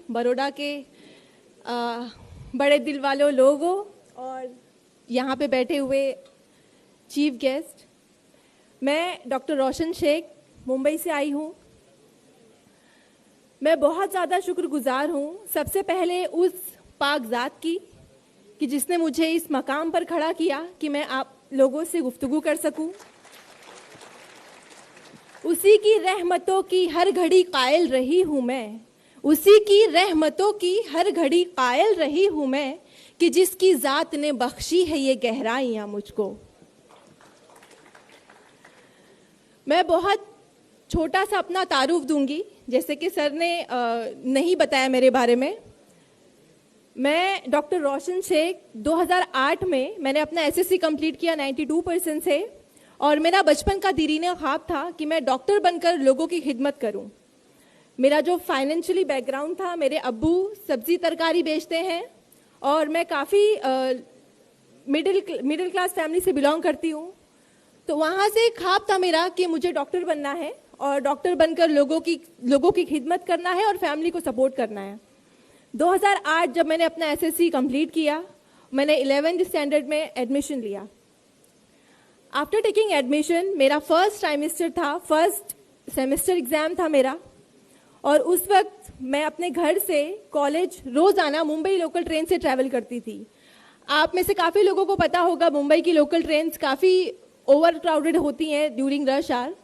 बड़ौदा के बड़े दिल वालों लोगों और यहाँ पे बैठे हुए चीफ गेस्ट, मैं डॉक्टर रोशन शेख मुंबई से आई हूँ। मैं बहुत ज़्यादा शुक्रगुजार हूँ सबसे पहले उस पाक ज़ात की कि जिसने मुझे इस मकाम पर खड़ा किया कि मैं आप लोगों से गुफ्तगू कर सकूं। उसी की रहमतों की हर घड़ी कायल रही हूँ मैं, उसी की रहमतों की हर घड़ी कायल रही हूँ मैं कि जिसकी ज़ात ने बख्शी है ये गहराइयाँ मुझको। मैं बहुत छोटा सा अपना तारुफ दूंगी, जैसे कि सर ने नहीं बताया मेरे बारे में। मैं डॉक्टर रोशन शेख 2008 में मैंने अपना एसएससी कंप्लीट किया 92% से, और मेरा बचपन का दीरीना ख्वाब था कि मैं डॉक्टर बनकर लोगों की खिदमत करूं। मेरा जो फाइनेंशियली बैकग्राउंड था, मेरे अब्बू सब्जी तरकारी बेचते हैं और मैं काफ़ी मिडिल क्लास फैमिली से बिलोंग करती हूं। तो वहाँ से ख्वाब था मेरा कि मुझे डॉक्टर बनना है और डॉक्टर बनकर लोगों की खिदमत करना है और फैमिली को सपोर्ट करना है। 2008 जब मैंने अपना एसएससी कंप्लीट किया, मैंने 11th स्टैंडर्ड में एडमिशन लिया। आफ्टर टेकिंग एडमिशन मेरा फर्स्ट ट्राइमेस्टर था, फर्स्ट सेमेस्टर एग्जाम था मेरा, और उस वक्त मैं अपने घर से कॉलेज रोजाना मुंबई लोकल ट्रेन से ट्रैवल करती थी। आप में से काफ़ी लोगों को पता होगा मुंबई की लोकल ट्रेन्स काफ़ी ओवर क्राउडेड होती हैं ड्यूरिंग रश आवर।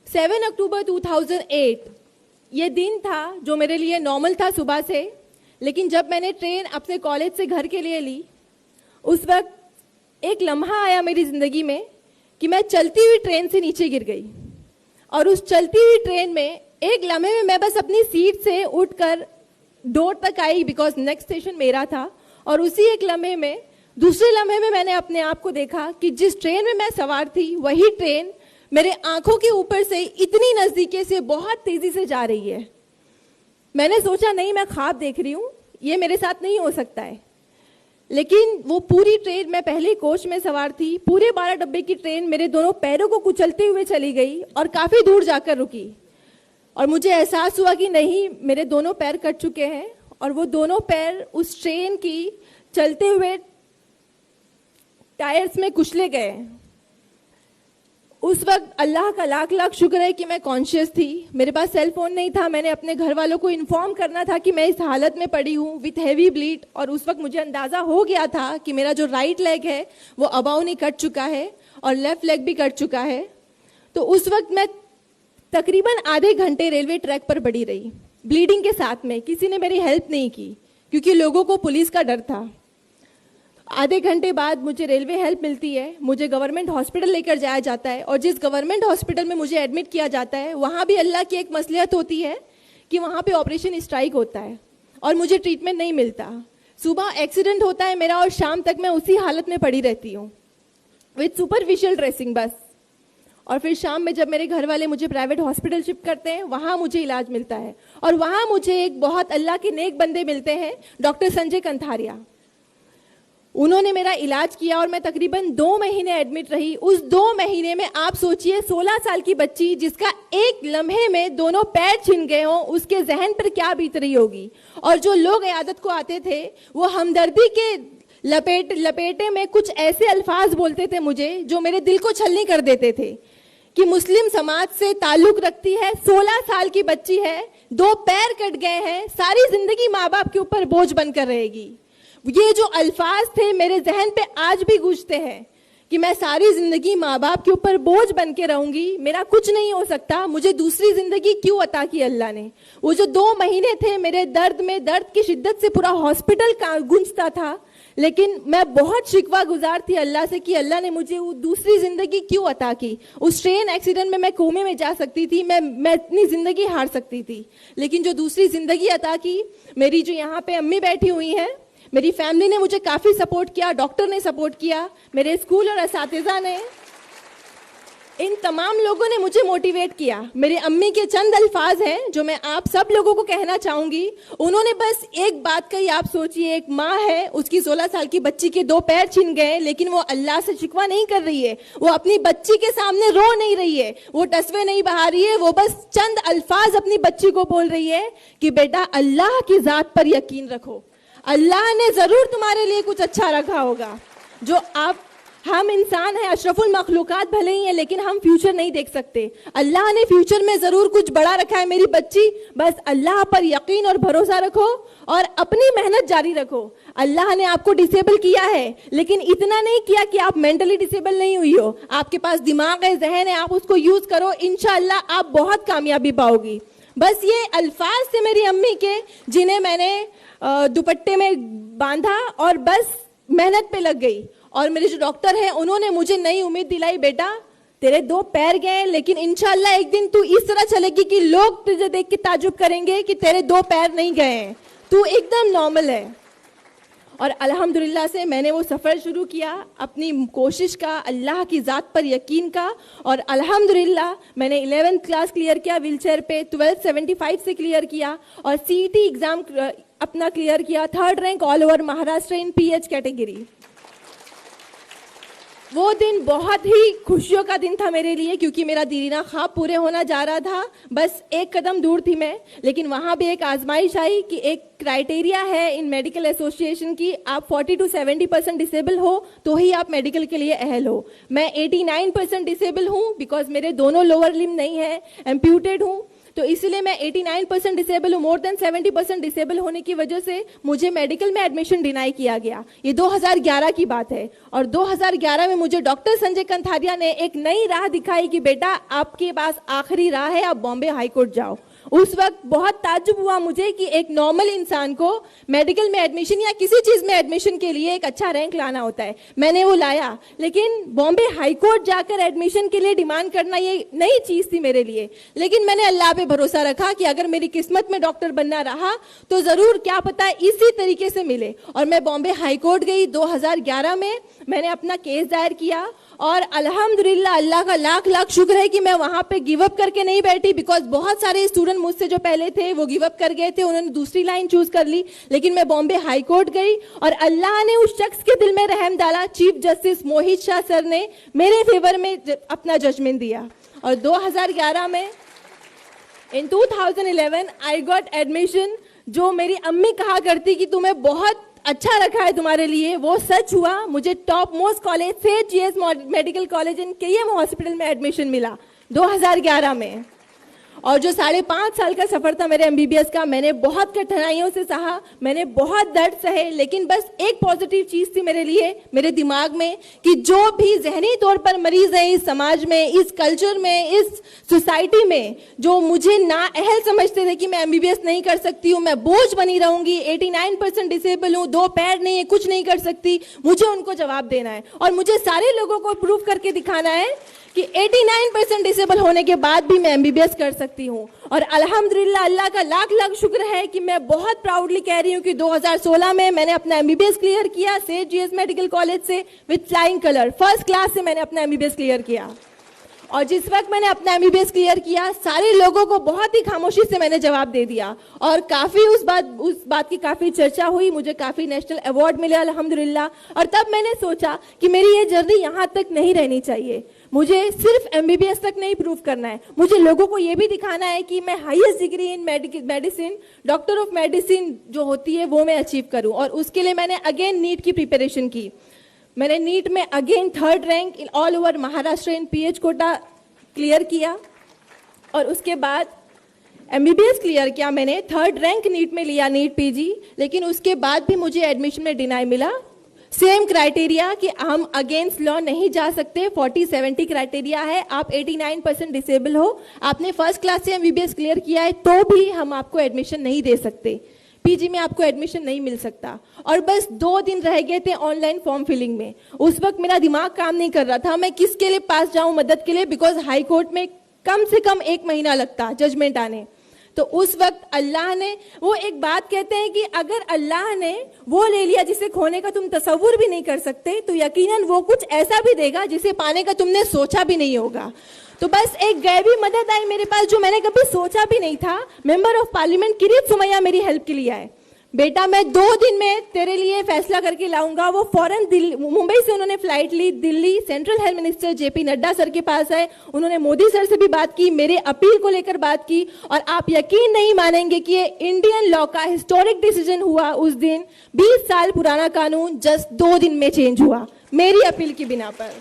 7 अक्टूबर 2008 ये दिन था जो मेरे लिए नॉर्मल था सुबह से, लेकिन जब मैंने ट्रेन अपने कॉलेज से घर के लिए ली, उस वक्त एक लम्हा आया मेरी ज़िंदगी में कि मैं चलती हुई ट्रेन से नीचे गिर गई। और उस चलती हुई ट्रेन में एक लम्हे में मैं बस अपनी सीट से उठकर डोर तक आई, बिकॉज नेक्स्ट स्टेशन मेरा था। और उसी एक लम्हे में, दूसरे लम्हे में मैंने अपने आप को देखा कि जिस ट्रेन में मैं सवार थी वही ट्रेन मेरे आंखों के ऊपर से इतनी नज़दीकी से बहुत तेज़ी से जा रही है। मैंने सोचा नहीं, मैं ख्वाब देख रही हूँ, ये मेरे साथ नहीं हो सकता है। लेकिन वो पूरी ट्रेन, मैं पहले कोच में सवार थी, पूरे 12 डब्बे की ट्रेन मेरे दोनों पैरों को कुचलते हुए चली गई और काफ़ी दूर जाकर रुकी। और मुझे एहसास हुआ कि नहीं, मेरे दोनों पैर कट चुके हैं और वो दोनों पैर उस ट्रेन की चलते हुए टायर्स में कुचले गए। उस वक्त अल्लाह का लाख लाख शुक्र है कि मैं कॉन्शियस थी। मेरे पास सेल फोन नहीं था, मैंने अपने घर वालों को इन्फॉर्म करना था कि मैं इस हालत में पड़ी हूँ विथ हैवी ब्लीड। और उस वक्त मुझे अंदाज़ा हो गया था कि मेरा जो राइट लेग है वो अबाव नहीं कट चुका है और लेफ्ट लेग भी कट चुका है। तो उस वक्त मैं तकरीबन आधे घंटे रेलवे ट्रैक पर पड़ी रही ब्लीडिंग के साथ में। किसी ने मेरी हेल्प नहीं की क्योंकि लोगों को पुलिस का डर था। आधे घंटे बाद मुझे रेलवे हेल्प मिलती है, मुझे गवर्नमेंट हॉस्पिटल लेकर जाया जाता है। और जिस गवर्नमेंट हॉस्पिटल में मुझे एडमिट किया जाता है वहाँ भी अल्लाह की एक मसलियत होती है कि वहाँ पे ऑपरेशन स्ट्राइक होता है और मुझे ट्रीटमेंट नहीं मिलता। सुबह एक्सीडेंट होता है मेरा और शाम तक मैं उसी हालत में पड़ी रहती हूँ विथ सुपरफिशियल ड्रेसिंग बस। और फिर शाम में जब मेरे घर वाले मुझे प्राइवेट हॉस्पिटल शिफ्ट करते हैं, वहाँ मुझे इलाज मिलता है। और वहाँ मुझे एक बहुत अल्लाह के नेक बंदे मिलते हैं, डॉक्टर संजय कंथारिया। उन्होंने मेरा इलाज किया और मैं तकरीबन 2 महीने एडमिट रही। उस 2 महीने में आप सोचिए 16 साल की बच्ची जिसका एक लम्हे में दोनों पैर छिन गए हों, उसके जहन पर क्या बीत रही होगी। और जो लोग इयादत को आते थे वो हमदर्दी के लपेटे में कुछ ऐसे अल्फाज बोलते थे मुझे जो मेरे दिल को छलनी कर देते थे कि मुस्लिम समाज से ताल्लुक रखती है, 16 साल की बच्ची है, 2 पैर कट गए हैं, सारी जिंदगी माँ बाप के ऊपर बोझ बनकर रहेगी। ये जो अल्फाज थे मेरे जहन पे आज भी गूंजते हैं कि मैं सारी जिंदगी माँ बाप के ऊपर बोझ बन के रहूंगी, मेरा कुछ नहीं हो सकता, मुझे दूसरी जिंदगी क्यों अता की अल्लाह ने। वो जो 2 महीने थे मेरे दर्द की शिद्दत से पूरा हॉस्पिटल गूंजता था, लेकिन मैं बहुत शिकवा गुजार थी अल्लाह से कि अल्लाह ने मुझे वो दूसरी जिंदगी क्यों अता की। उस ट्रेन एक्सीडेंट में मैं कोमे में जा सकती थी, मैं अपनी जिंदगी हार सकती थी, लेकिन जो दूसरी जिंदगी अता की, मेरी जो यहाँ पे अम्मी बैठी हुई हैं, मेरी फैमिली ने मुझे काफ़ी सपोर्ट किया, डॉक्टर ने सपोर्ट किया, मेरे स्कूल और असातिज़ा ने इन तमाम लोगों ने मुझे मोटिवेट किया। मेरी अम्मी के चंद अल्फाज हैं जो मैं आप सब लोगों को कहना चाहूंगी। उन्होंने बस एक बात कही, आप सोचिए, एक माँ है, उसकी 16 साल की बच्ची के 2 पैर छिन गए, लेकिन वो अल्लाह से शिकवा नहीं कर रही है, वो अपनी बच्ची के सामने रो नहीं रही है, वो टसवे नहीं बहा रही है, वो बस चंद अल्फाज अपनी बच्ची को बोल रही है कि बेटा अल्लाह की जात पर यकीन रखो, अल्लाह ने जरूर तुम्हारे लिए कुछ अच्छा रखा होगा। जो आप, हम इंसान हैं, अशरफुल मखलूकात भले ही हैं, लेकिन हम फ्यूचर नहीं देख सकते। अल्लाह ने फ्यूचर में जरूर कुछ बड़ा रखा है मेरी बच्ची, बस अल्लाह पर यकीन और भरोसा रखो और अपनी मेहनत जारी रखो। अल्लाह ने आपको डिसेबल किया है, लेकिन इतना नहीं किया कि आप मेंटली डिसेबल नहीं हुई हो। आपके पास दिमाग है, जहन है, आप उसको यूज करो, इंशाअल्लाह आप बहुत कामयाबी पाओगी। बस ये अल्फाज थे मेरी अम्मी के, जिन्हें मैंने दुपट्टे में बांधा और बस मेहनत पे लग गई। और मेरे जो डॉक्टर हैं उन्होंने मुझे नई उम्मीद दिलाई, बेटा तेरे 2 पैर गए, लेकिन इंशाल्लाह एक दिन तू इस तरह चलेगी कि लोग तुझे देख के ताजुब करेंगे कि तेरे 2 पैर नहीं गए हैं, तू एकदम नॉर्मल है। और अल्हम्दुलिल्लाह से मैंने वो सफ़र शुरू किया अपनी कोशिश का, अल्लाह की ज़ात पर यकीन का, और अल्हम्दुलिल्लाह मैंने 11th क्लास क्लियर किया व्हील चेयर पे, 12th 75 से क्लियर किया और CET एग्ज़ाम अपना क्लियर किया, 3rd rank all over Maharashtra in PH category. वो दिन बहुत ही खुशियों का दिन था मेरे लिए, क्योंकि मेरा दीना ख्वाब पूरे होना जा रहा था, बस एक कदम दूर थी मैं। लेकिन वहाँ भी एक आजमाइश आई कि एक क्राइटेरिया है इन मेडिकल एसोसिएशन की, आप 40 to 70% डिसेबल हो तो ही आप मेडिकल के लिए अहल हो। मैं 89% डिसेबल हूँ, बिकॉज मेरे दोनों लोअर लिम्ब नहीं है, एम्प्यूटेड हूँ, तो इसलिए मैं 89% डिसेबल हूँ। मोर देन 70% डिसेबल होने की वजह से मुझे मेडिकल में एडमिशन डिनाई किया गया। ये 2011 की बात है, और 2011 में मुझे डॉक्टर संजय कंथारिया ने एक नई राह दिखाई कि बेटा आपके पास आखिरी राह है, आप बॉम्बे हाई कोर्ट जाओ। उस वक्त बहुत ताज्जुब हुआ मुझे कि एक नॉर्मल इंसान को मेडिकल में एडमिशन या किसी चीज में एडमिशन के लिए एक अच्छा रैंक लाना होता है। मैंने वो लाया, लेकिन बॉम्बे हाई कोर्ट जाकर एडमिशन के लिए डिमांड करना ये नई चीज थी मेरे लिए। लेकिन मैंने अल्लाह पे भरोसा रखा कि अगर मेरी किस्मत में डॉक्टर बनना रहा तो जरूर, क्या पता इसी तरीके से मिले। और मैं बॉम्बे हाई कोर्ट गई 2011 में, मैंने अपना केस दायर किया और अल्हम्दुलिल्लाह अल्लाह का लाख लाख शुक्र है कि मैं वहां पे गिव अप करके नहीं बैठी, बिकॉज बहुत सारे स्टूडेंट मुझसे जो पहले थे वो गिव अप कर गए थे, उन्होंने दूसरी लाइन चूज कर ली। लेकिन मैं बॉम्बे हाई कोर्ट गई और अल्लाह ने उस शख्स के दिल में रहम डाला, चीफ जस्टिस मोहित शाह सर ने मेरे फेवर में अपना जजमेंट दिया। और 2011 में, इन 2011 आई गॉट एडमिशन। जो मेरी अम्मी कहा करती कि तुम्हें बहुत अच्छा रखा है तुम्हारे लिए, वो सच हुआ। मुझे टॉप मोस्ट कॉलेज से GS medical college in KM hospital में एडमिशन मिला 2011 में। और जो 5.5 साल का सफर था मेरे MBBS का, मैंने बहुत कठिनाइयों से सहा, मैंने बहुत दर्द सहे, लेकिन बस एक पॉजिटिव चीज थी मेरे लिए, मेरे दिमाग में, कि जो भी जहनी तौर पर मरीज है इस समाज में, इस कल्चर में, इस सोसाइटी में, जो मुझे ना अहल समझते थे कि मैं MBBS नहीं कर सकती हूँ, मैं बोझ बनी रहूंगी, 89% डिसेबल हूँ, 2 पैर नहीं है, कुछ नहीं कर सकती, मुझे उनको जवाब देना है और मुझे सारे लोगों को प्रूव करके दिखाना है कि 89% डिसेबल होने के बाद भी मैं MBBS कर सकती हूँ। और अल्हम्दुलिल्लाह अल्लाह का लाख लाख शुक्र है कि मैं बहुत प्राउडली कह रही हूँ कि 2016 में मैंने अपना MBBS क्लियर किया सेठ GS मेडिकल कॉलेज से with flying colour, first class से मैंने अपना MBBS क्लियर किया। और जिस वक्त मैंने अपना MBBS क्लियर किया, सारे लोगों को बहुत ही खामोशी से मैंने जवाब दे दिया और काफी उस बात की काफी चर्चा हुई, मुझे काफी नेशनल अवार्ड मिले अल्हम्दुलिल्लाह। और तब मैंने सोचा कि मेरी ये जर्नी यहाँ तक नहीं रहनी चाहिए, मुझे सिर्फ MBBS तक नहीं प्रूव करना है, मुझे लोगों को ये भी दिखाना है कि मैं highest degree in medicine, doctor of medicine जो होती है वो मैं अचीव करूं। और उसके लिए मैंने अगेन नीट की प्रिपरेशन की। मैंने नीट में again 3rd rank in all over Maharashtra in PH quota clear किया और उसके बाद MBBS क्लियर किया। मैंने 3rd रैंक नीट में लिया, नीट PG, लेकिन उसके बाद भी मुझे एडमिशन में डिनाई मिला। सेम क्राइटेरिया कि हम अगेंस्ट लॉ नहीं जा सकते, 40-70 क्राइटेरिया है, आप 89% डिसेबल हो, आपने फर्स्ट क्लास से MBBS क्लियर किया है तो भी हम आपको एडमिशन नहीं दे सकते, PG में आपको एडमिशन नहीं मिल सकता। और बस 2 दिन रह गए थे ऑनलाइन फॉर्म फिलिंग में। उस वक्त मेरा दिमाग काम नहीं कर रहा था, मैं किसके लिए पास जाऊं मदद के लिए, बिकॉज हाई कोर्ट में कम से कम 1 महीना लगता जजमेंट आने। तो उस वक्त अल्लाह ने, वो एक बात कहते हैं कि अगर अल्लाह ने वो ले लिया जिसे खोने का तुम तसव्वुर भी नहीं कर सकते, तो यकीनन वो कुछ ऐसा भी देगा जिसे पाने का तुमने सोचा भी नहीं होगा। तो बस एक गैबी मदद आई मेरे पास जो मैंने कभी सोचा भी नहीं था। मेंबर ऑफ पार्लियामेंट किरीत सुमैया मेरी हेल्प के लिए आए, बेटा मैं 2 दिन में तेरे लिए फैसला करके लाऊंगा। वो फौरन मुंबई से उन्होंने फ्लाइट ली, Delhi central health minister JP Nadda sir के पास आए, उन्होंने मोदी सर से भी बात की, मेरे अपील को लेकर बात की, और आप यकीन नहीं मानेंगे कि ये इंडियन लॉ का हिस्टोरिक डिसीजन हुआ उस दिन। 20 साल पुराना कानून जस्ट 2 दिन में चेंज हुआ मेरी अपील की बिना पर।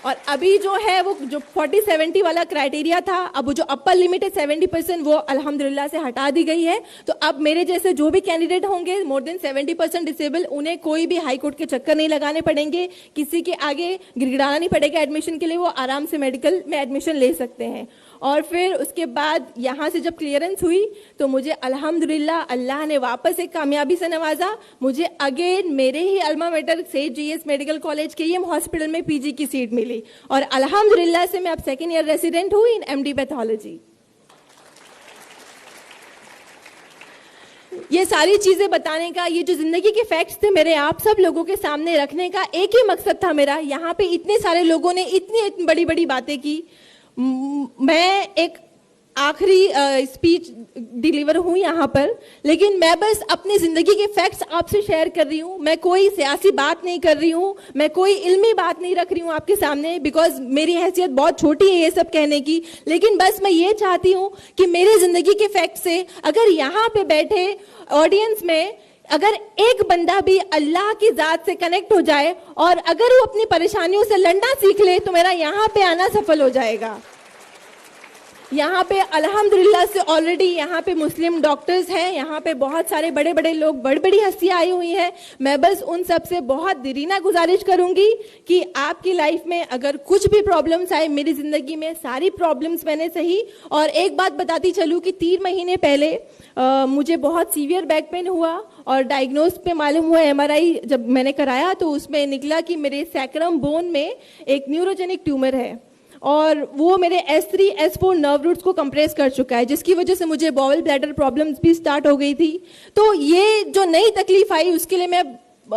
और अभी जो है वो जो 40-70 वाला क्राइटेरिया था, अब वो जो अपर लिमिट है 70%, वो अल्हम्दुलिल्लाह से हटा दी गई है। तो अब मेरे जैसे जो भी कैंडिडेट होंगे मोर देन 70% डिसेबल, उन्हें कोई भी हाई कोर्ट के चक्कर नहीं लगाने पड़ेंगे, किसी के आगे गिड़गिड़ाना नहीं पड़ेगा एडमिशन के लिए, वो आराम से मेडिकल में एडमिशन ले सकते हैं। और फिर उसके बाद यहाँ से जब क्लियरेंस हुई तो मुझे अल्हम्दुलिल्लाह अल्लाह ने वापस एक कामयाबी से नवाजा। मुझे अगेन मेरे ही अल्मा मेटर सेठ GS medical college KEM hospital में पीजी की सीट मिली, और अल्हम्दुलिल्लाह से मैं अब 2nd ईयर रेसिडेंट हुई इन एमडी पैथोलॉजी। ये सारी चीजें बताने का, ये जो जिंदगी के फैक्ट्स थे मेरे आप सब लोगों के सामने रखने का एक ही मकसद था मेरा। यहाँ पे इतने सारे लोगों ने इतनी बड़ी बड़ी बातें की, मैं एक आखिरी स्पीच डिलीवर हूं यहाँ पर, लेकिन मैं बस अपनी जिंदगी के फैक्ट्स आपसे शेयर कर रही हूँ। मैं कोई सियासी बात नहीं कर रही हूँ, मैं कोई इल्मी बात नहीं रख रही हूँ आपके सामने, बिकॉज मेरी हैसियत बहुत छोटी है ये सब कहने की। लेकिन बस मैं ये चाहती हूँ कि मेरे जिंदगी के फैक्ट से अगर यहाँ पे बैठे ऑडियंस में अगर एक बंदा भी अल्लाह की जात से कनेक्ट हो जाए और अगर वो अपनी परेशानियों से लड़ना सीख ले, तो मेरा यहाँ पे आना सफल हो जाएगा। यहाँ पे अल्हम्दुलिल्लाह से ऑलरेडी यहाँ पे मुस्लिम डॉक्टर्स हैं, यहाँ पे बहुत सारे बड़े बड़े लोग, बड़ी बड़ी हस्तियाँ आई हुई हैं। मैं बस उन सब से बहुत दिलीना गुजारिश करूंगी कि आपकी लाइफ में अगर कुछ भी प्रॉब्लम्स आए, मेरी जिंदगी में सारी प्रॉब्लम्स मैंने सही। और एक बात बताती चलूँ कि 3 महीने पहले मुझे बहुत सीवियर बैक पेन हुआ और डायग्नोज पे मालूम हुआ, एमआरआई जब मैंने कराया तो उसमें निकला कि मेरे सैक्रम बोन में एक न्यूरोजेनिक ट्यूमर है, और वो मेरे S3 S4 नर्व रूट्स को कंप्रेस कर चुका है, जिसकी वजह से मुझे बॉवल ब्लैडर प्रॉब्लम्स भी स्टार्ट हो गई थी। तो ये जो नई तकलीफ आई उसके लिए मैं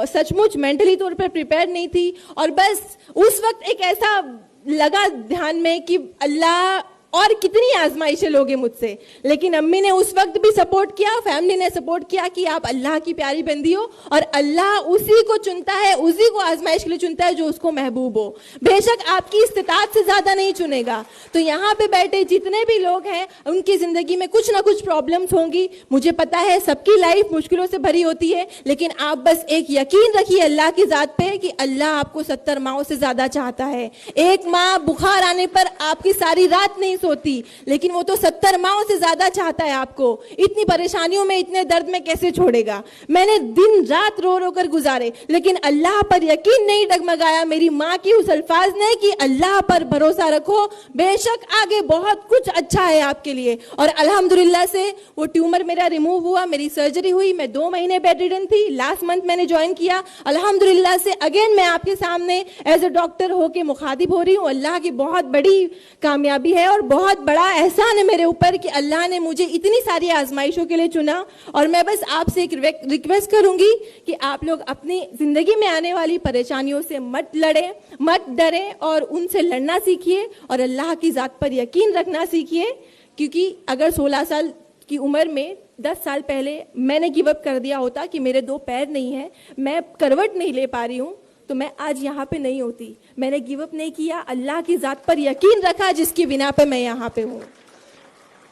सचमुच मेंटली तौर पर प्रिपेयर नहीं थी। और बस उस वक्त एक ऐसा लगा ध्यान में कि अल्लाह और कितनी आजमाइशें लोगे मुझसे, लेकिन अम्मी ने उस वक्त भी सपोर्ट किया, फैमिली ने सपोर्ट किया कि आप अल्लाह की प्यारी बंदी हो और अल्लाह उसी को चुनता है, उसी को आजमाइश के लिए चुनता है जो उसको महबूब हो, बेशक आपकी इस्तिताअत से ज्यादा नहीं चुनेगा। तो यहाँ पे बैठे जितने भी लोग हैं उनकी जिंदगी में कुछ ना कुछ प्रॉब्लम्स होंगी, मुझे पता है सबकी लाइफ मुश्किलों से भरी होती है, लेकिन आप बस एक यकीन रखिए अल्लाह की जात पे कि अल्लाह आपको 70 माओं से ज्यादा चाहता है। एक माँ बुखार आने पर आपकी सारी रात नहीं होती, लेकिन वो तो 70 माओं से ज्यादा चाहता है आपको। इतनी परेशानियों में, इतने दर्द में कैसे छोड़ेगा। मैंने दिन रात रो रो कर गुजारे, लेकिन अल्लाह पर यकीन नहीं डगमगाया। मेरी माँ की उस अल्फाज ने कि अल्लाह पर भरोसा रखो, बेशक आगे बहुत कुछ अच्छा है आपके लिए। और अल्हम्दुलिल्लाह से वो ट्यूमर मेरा रिमूव हुआ, मेरी सर्जरी हुई, मैं 2 महीने बेड रिडन थी, लास्ट मंथ मैंने ज्वाइन किया। अल्हम्दुलिल्लाह से अगेन मैं आपके सामने एज ए डॉक्टर होके मुखातिब हो रही हूँ। अल्लाह की बहुत बड़ी कामयाबी है और बहुत बड़ा एहसान है मेरे ऊपर कि अल्लाह ने मुझे इतनी सारी आजमाइशों के लिए चुना। और मैं बस आपसे एक रिक्वेस्ट करूंगी कि आप लोग अपनी जिंदगी में आने वाली परेशानियों से मत लड़ें, मत डरें और उनसे लड़ना सीखिए और अल्लाह की जात पर यकीन रखना सीखिए। क्योंकि अगर 16 साल की उम्र में 10 साल पहले मैंने गिव अप कर दिया होता कि मेरे 2 पैर नहीं है, मैं करवट नहीं ले पा रही हूँ, तो मैं आज यहाँ पे नहीं होती। मैंने गिव अप नहीं किया, अल्लाह की जात पर यकीन रखा जिसकी बिना पे मैं यहाँ पे हूँ।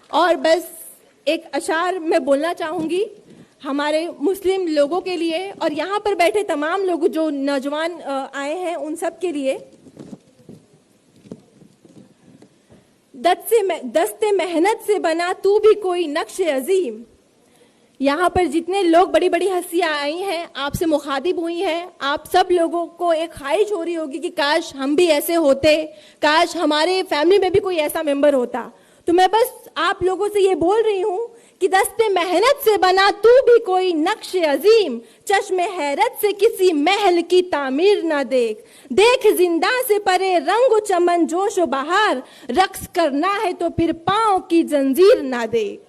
और बस एक अशार मैं बोलना चाहूंगी हमारे मुस्लिम लोगों के लिए और यहाँ पर बैठे तमाम लोग जो नौजवान आए हैं उन सब के लिए। दस्ते मेहनत से बना तू भी कोई नक्श अजीम। यहाँ पर जितने लोग बड़ी बड़ी हस्तियां आई हैं, आपसे मुखातिब हुई हैं, आप सब लोगों को एक ख्वाहिश हो रही होगी कि काश हम भी ऐसे होते, काश हमारे फैमिली में भी कोई ऐसा मेंबर होता। तो मैं बस आप लोगों से ये बोल रही हूँ कि दस्ते मेहनत से बना तू भी कोई नक्श अजीम, चश्मे हैरत से किसी महल की तामीर ना देख। देख जिंदा से परे रंग चमन जोश बहार, रक्स करना है तो फिर पांव की जंजीर ना देख।